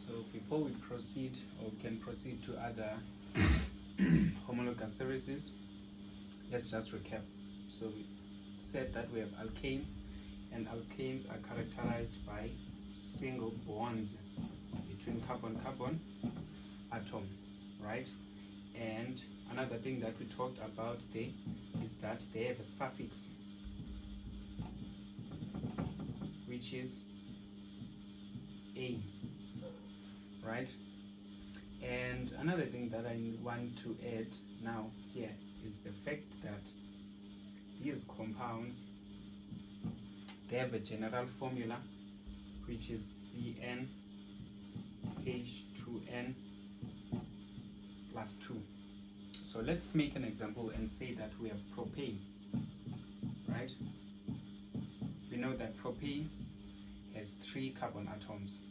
So before we proceed, or we can proceed to other homologous series, let's just recap. So we said that we have alkanes, and alkanes are characterized by single bonds between carbon-carbon atom, right? And another thing that we talked about there is that they have a suffix, which is A, right? And another thing that I want to add now here is the fact that these compounds, they have a general formula, which is CnH2n plus 2. So let's make an example and say that we have propane, right? We know that propane has 3 carbon atoms,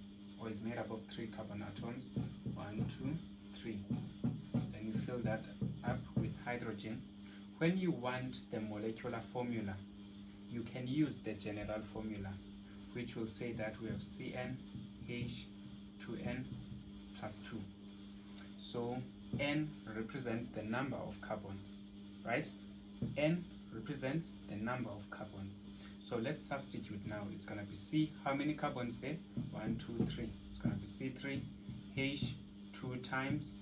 or is made up of 3 carbon atoms, 1, 2, 3. Then you fill that up with hydrogen. When you want the molecular formula, you can use the general formula, which will say that we have CnH2n plus 2. So N represents the number of carbons, right? N represents the number of carbons. So let's substitute now. It's going to be C. How many carbons there? 1, 2, 3. It's going to be C3, H, 2 times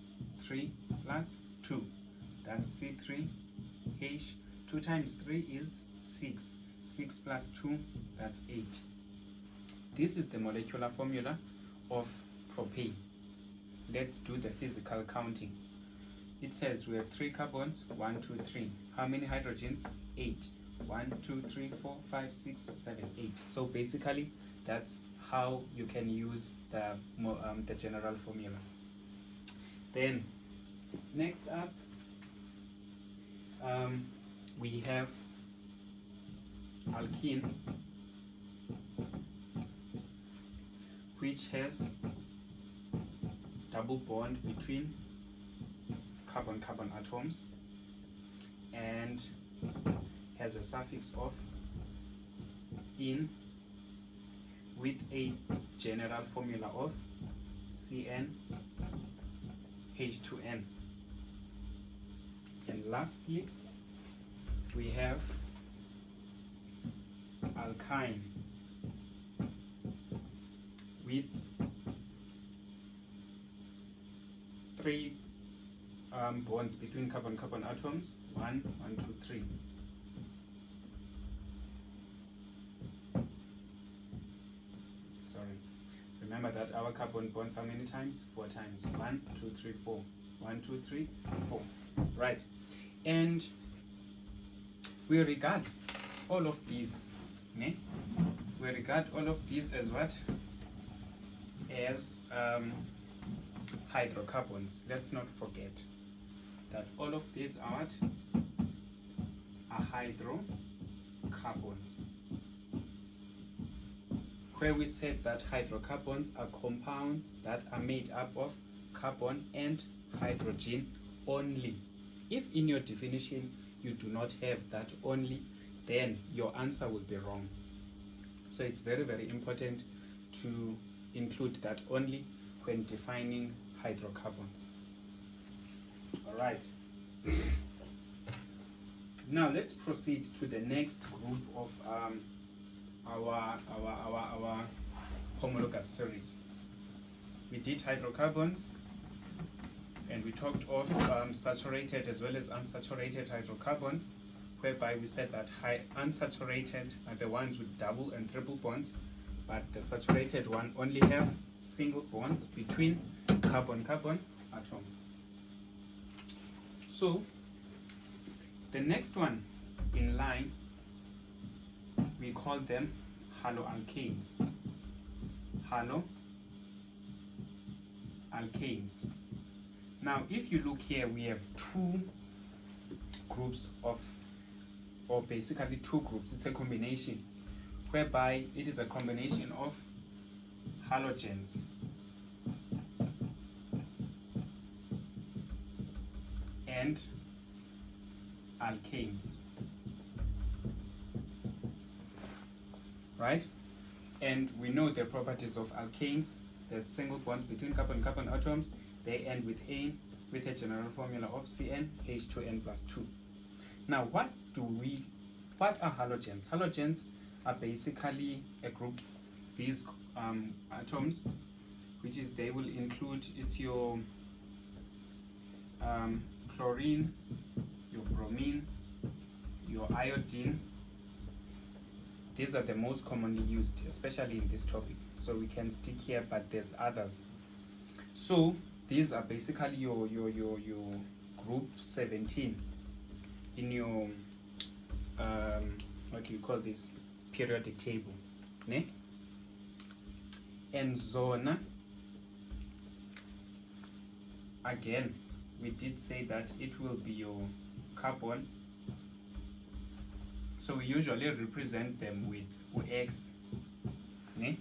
3 plus 2. That's C3, H. 2 times 3 is 6. 6 plus 2, that's 8. This is the molecular formula of propane. Let's do the physical counting. It says we have 3 carbons, 1, 2, 3. How many hydrogens? 8. 1, 2, 3, 4, 5, 6, 7, 8. So basically, that's how you can use the general formula. Then, next up, we have alkene, which has double bond between carbon-carbon atoms and has a suffix of "in" with a general formula of CnH2n. And lastly, we have alkyne with 3 bonds between carbon-carbon atoms, 1, 1, 2, 3. Sorry. Remember that our carbon bonds how many times? 4 times. 1, 2, 3, 4. 1, 2, 3, 4. Right. And we regard all of these, we regard all of these as what? As hydrocarbons. Let's not forget that all of these are what? Are hydrocarbons. Where we said that hydrocarbons are compounds that are made up of carbon and hydrogen only. If in your definition you do not have that only, then your answer will be wrong. So it's very, very important to include that only when defining hydrocarbons. All right. Now let's proceed to the next group of our homologous series. We did hydrocarbons, and we talked of saturated as well as unsaturated hydrocarbons, whereby we said that unsaturated are the ones with double and triple bonds, but the saturated one only have single bonds between carbon-carbon atoms. So the next one in line, we call them haloalkanes. Haloalkanes. Now, if you look here, we have 2 groups of, or basically 2 groups. It's a combination, whereby it is a combination of halogens and alkanes, right? And we know the properties of alkanes. there's single bonds between carbon-carbon atoms. They end with a general formula of CnH2n plus 2. Now, what are halogens? Halogens are basically a group, these atoms, which is, they will include, it's your chlorine, your bromine, your iodine. These are the most commonly used, especially in this topic. So we can stick here, but there's others. So these are basically your group 17 in your what do you call this, periodic table, ne? And zona, again, we did say that it will be your carbon. So we usually represent them with X, ne?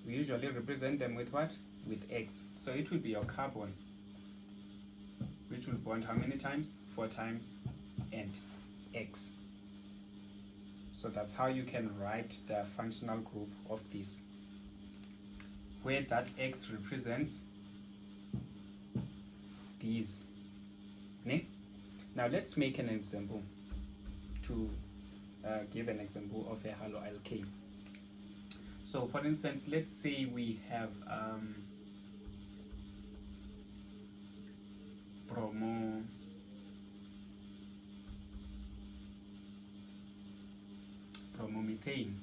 We usually represent them with what? With X. So it will be your carbon, which will bond how many times? 4 times, and X. So that's how you can write the functional group of this, where that X represents these, ne? Now let's make an example to give an example of a haloalkane. So for instance, let's say we have bromomethane.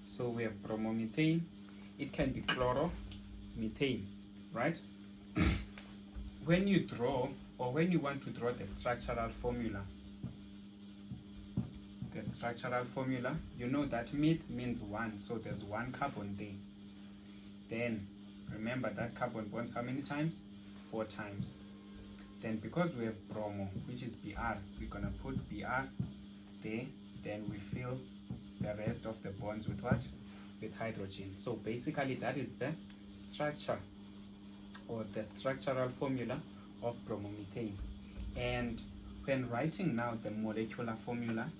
So we have bromomethane. It can be chloromethane, right? When you draw, or when you want to draw the structural formula, you know that meth means 1, so there's 1 carbon there. Then remember that carbon bonds how many times? 4 times. Then because we have bromo, which is Br, we're gonna put Br there. Then we fill the rest of the bonds with what? With hydrogen. So basically that is the structure, or the structural formula of bromomethane. And when writing now the molecular formula,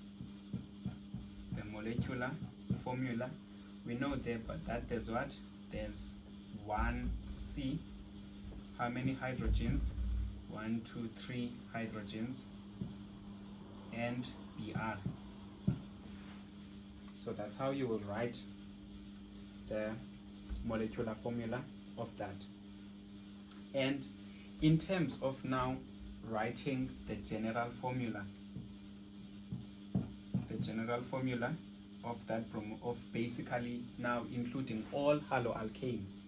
we know there, but that there's what? There's 1C. How many hydrogens? 1, 2, 3 hydrogens, and Br. So that's how you will write the molecular formula of that. And in terms of now writing the general formula of that of basically now including all haloalkanes,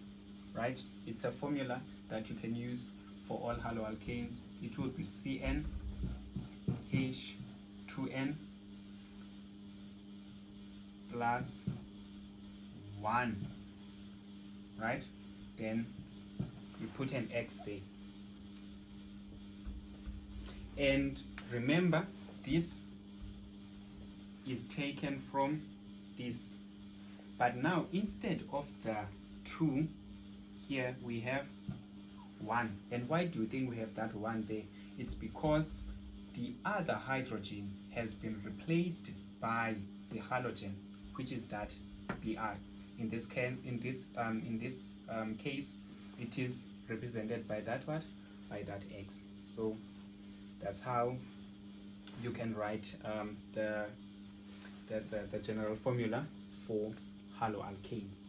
right? It's a formula that you can use for all haloalkanes. It will be CnH2n plus 1, right? Then we put an X there. And remember, this is taken from this. But now instead of the 2, here we have 1. And why do you think we have that 1 there? It's because the other hydrogen has been replaced by the halogen, which is that Br. In this case, it is represented by that what? By that X. So that's how you can write the general formula for haloalkanes.